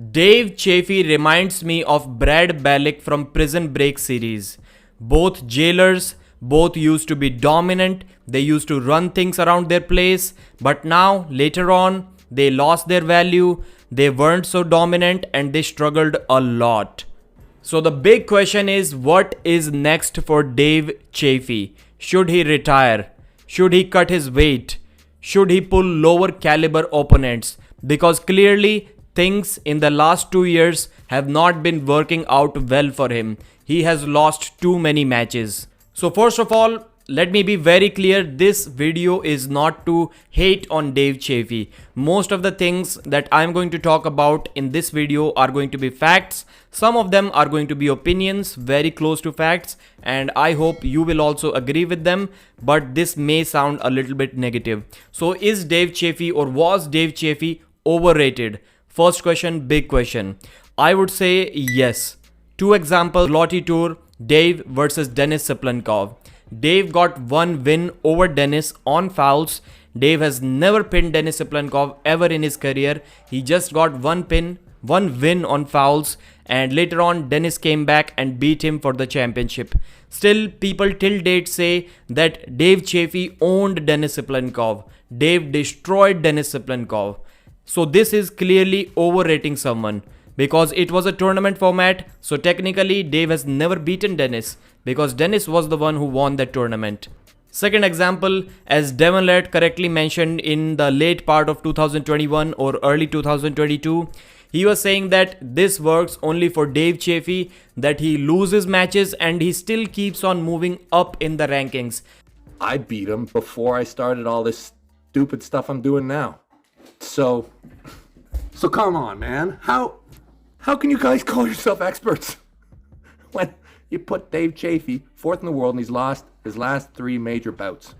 Dave Chaffee reminds me of Brad Bellick from Prison Break series. Both jailers, both used to be dominant, they used to run things around their place, but now, later on, they lost their value, they weren't so dominant, and they struggled a lot. So the big question is, what is next for Dave Chaffee? Should he retire? Should he cut his weight? Should he pull lower caliber opponents? Because clearly things in the last 2 years have not been working out well for him. He has lost too many matches. So first of all, let me be very clear, this video is not to hate on Dave Chaffee. Most of the things that I'm going to talk about in this video are going to be facts. Some of them are going to be opinions, very close to facts, and I hope you will also agree with them, but this may sound a little bit negative. So is Dave Chaffee or was Dave Chaffee overrated? First question, big question. I would say yes. Two examples, Lottie Tour, Dave versus Denis Ciplenkov. Dave got one win over Denis on fouls. Dave has never pinned Denis Ciplenkov ever in his career. He just got one win on fouls, and later on Denis came back and beat him for the championship. Still, people till date say that Dave Chaffee owned Denis Ciplenkov. Dave destroyed Denis Ciplenkov. So this is clearly overrating someone, because it was a tournament format, so technically Dave has never beaten Denis, because Denis was the one who won that tournament. Second example, as Devon Laird correctly mentioned in the late part of 2021 or early 2022, he was saying that this works only for Dave Chaffee, that he loses matches and he still keeps on moving up in the rankings. I beat him before I started all this stupid stuff I'm doing now. So come on, man. How can you guys call yourself experts when you put Dave Chaffee fourth in the world and he's lost his last 3 major bouts?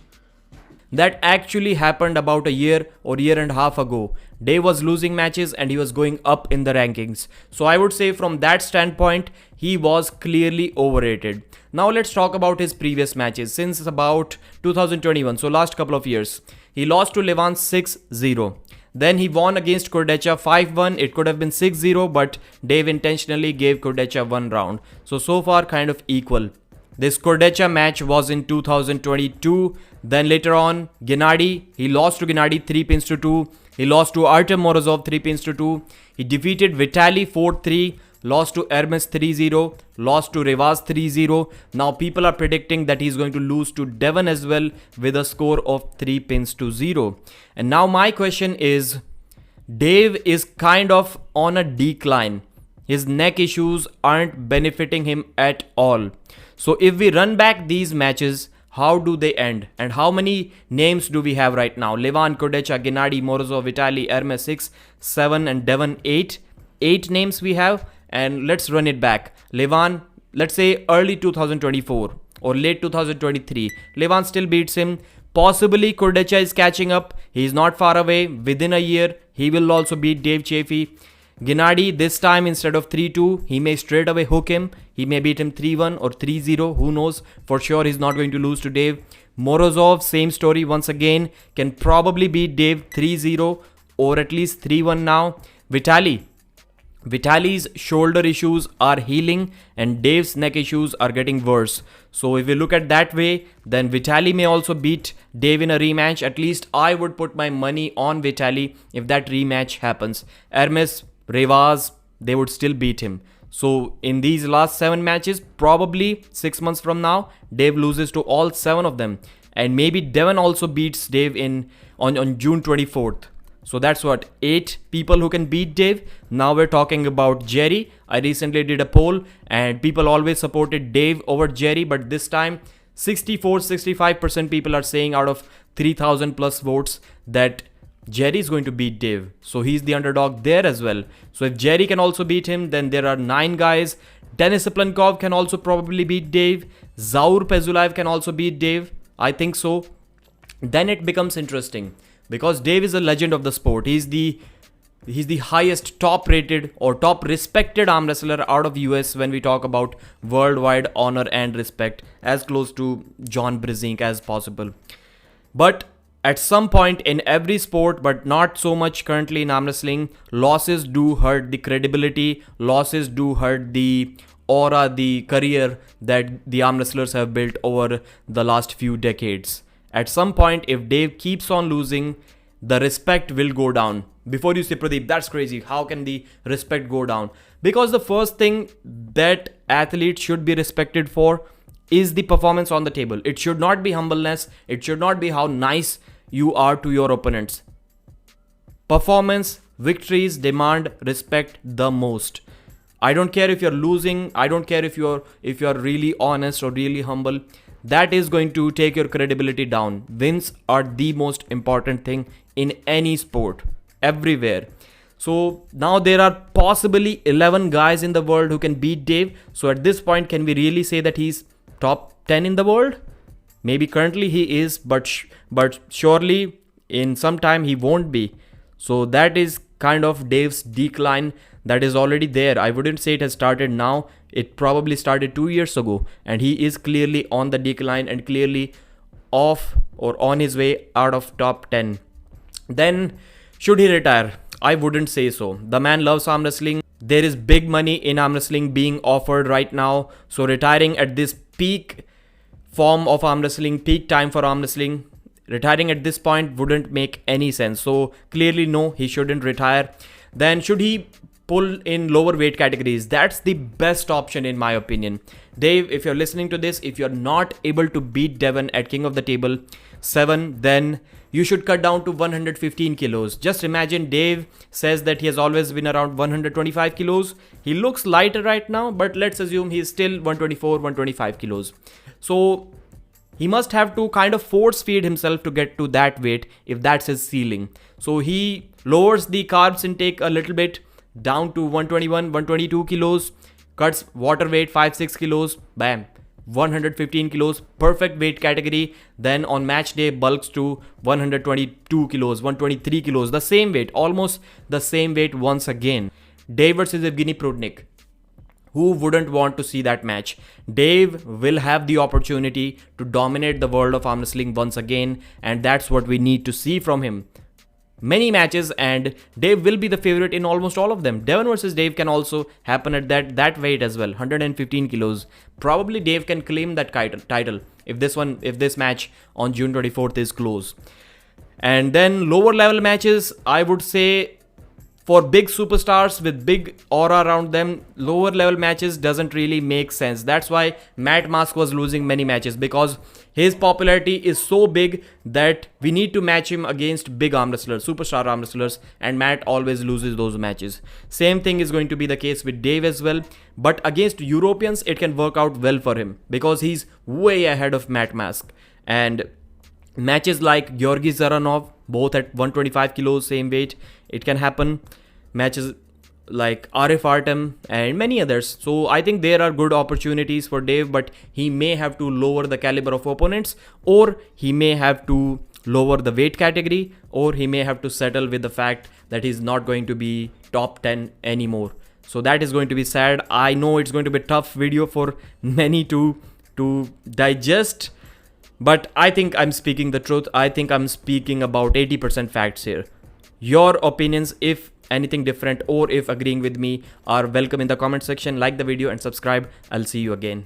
That actually happened about a year or year and a half ago. Dave was losing matches and he was going up in the rankings. So I would say from that standpoint, he was clearly overrated. Now let's talk about his previous matches since about 2021, so last couple of years. He lost to Levan 6-0. Then he won against Kordecha 5-1. It could have been 6-0, but Dave intentionally gave Kordecha one round. So far kind of equal. This Kordecha match was in 2022. Then later on, Gennady, he lost to Gennady 3 pins to 2. He lost to Artem Morozov 3 pins to 2. He defeated Vitaly 4-3. Lost to Hermes 3-0, lost to Rivas 3-0. Now people are predicting that he's going to lose to Devon as well with a score of 3 pins to 0. And now my question is, Dave is kind of on a decline. His neck issues aren't benefiting him at all. So if we run back these matches, how do they end? And how many names do we have right now? Levan, Kordecha, Gennady, Morozov, Vitaly, Hermes 6, 7 and Devon 8. 8 names we have. And let's run it back. Levan, let's say early 2024 or late 2023. Levan still beats him. Possibly Kordecha is catching up. He's not far away. Within a year, he will also beat Dave Chaffee. Gennady, this time instead of 3-2, he may straight away hook him. He may beat him 3-1 or 3-0. Who knows? For sure, he's not going to lose to Dave. Morozov, same story once again. Can probably beat Dave 3-0 or at least 3-1 now. Vitaly's shoulder issues are healing and Dave's neck issues are getting worse. So if we look at that way, then Vitaly may also beat Dave in a rematch. At least I would put my money on Vitaly if that rematch happens. Hermes, Rivas, they would still beat him. So in these last 7 matches, probably 6 months from now, Dave loses to all 7 of them. And maybe Devon also beats Dave on June 24th. So that's what, 8 people who can beat Dave. Now we're talking about Jerry. I recently did a poll and people always supported Dave over Jerry. But this time 64-65% people are saying out of 3,000 plus votes that Jerry is going to beat Dave. So he's the underdog there as well. So if Jerry can also beat him, then there are 9 guys. Denis Ciplenkov can also probably beat Dave. Zaur Pezulaev can also beat Dave. I think so. Then it becomes interesting. Because Dave is a legend of the sport. He's the highest top rated or top respected arm wrestler out of US when we talk about worldwide honor and respect, as close to John Brzezinski as possible. But At some point in every sport, but not so much currently in arm wrestling, losses do hurt the credibility, losses do hurt the aura, the career that the arm wrestlers have built over the last few decades. At some point, if Dave keeps on losing, the respect will go down. Before you say, Pradeep, that's crazy, how can the respect go down? Because the first thing that athletes should be respected for is the performance on the table. It should not be humbleness, it should not be how nice you are to your opponents. Performance, victories demand respect the most. I don't care if you're losing, I don't care if you're really honest or really humble. That is going to take your credibility down. Wins are the most important thing in any sport, everywhere. So now there are possibly 11 guys in the world who can beat Dave. So at this point, can we really say that he's top 10 in the world? Maybe currently he is, but surely in some time he won't be. So that is kind of Dave's decline that is already there. I wouldn't say it has started now. It probably started 2 years ago, and he is clearly on the decline and clearly off or on his way out of top 10. Then should he retire? I wouldn't say so. The man loves arm wrestling. There is big money in arm wrestling being offered right now. So retiring at this peak form of arm wrestling, peak time for arm wrestling, retiring at this point wouldn't make any sense. So clearly no, he shouldn't retire. Then should he pull in lower weight categories? That's the best option in my opinion. Dave, if you're listening to this, if you're not able to beat Devon at King of the Table 7, then you should cut down to 115 kilos. Just imagine Dave says that he has always been around 125 kilos. He looks lighter right now, but let's assume he's still 124, 125 kilos. So he must have to kind of force feed himself to get to that weight if that's his ceiling. So he lowers the carbs intake a little bit down to 121, 122 kilos, cuts water weight 5-6 kilos, bam, 115 kilos, perfect weight category. Then on match day bulks to 122 kilos, 123 kilos, the same weight, almost the same weight once again. Dave versus Evgeny Prudnik. Who wouldn't want to see that match? Dave will have the opportunity to dominate the world of arm wrestling once again, and that's what we need to see from him. Many matches, and Dave will be the favorite in almost all of them. Devon versus Dave can also happen at that weight as well, 115 kilos. Probably Dave can claim that title if this match on June 24th is close. And then lower level matches, I would say for big superstars with big aura around them, lower level matches doesn't really make sense. That's why Matt Mask was losing many matches, because his popularity is so big that we need to match him against big arm wrestlers, superstar arm wrestlers, and Matt always loses those matches. Same thing is going to be the case with Dave as well, but against Europeans it can work out well for him because he's way ahead of Matt Mask. And matches like Georgi Zaranov, both at 125 kilos, same weight, it can happen. Matches like Arif Artem and many others. So I think there are good opportunities for Dave, but he may have to lower the caliber of opponents, or he may have to lower the weight category, or he may have to settle with the fact that he's not going to be top 10 anymore. So that is going to be sad. I know it's going to be a tough video for many to digest, but I think I'm speaking the truth. I think I'm speaking about 80% facts here. Your opinions, if anything different or if agreeing with me, are welcome in the comment section. Like the video and subscribe. I'll see you again.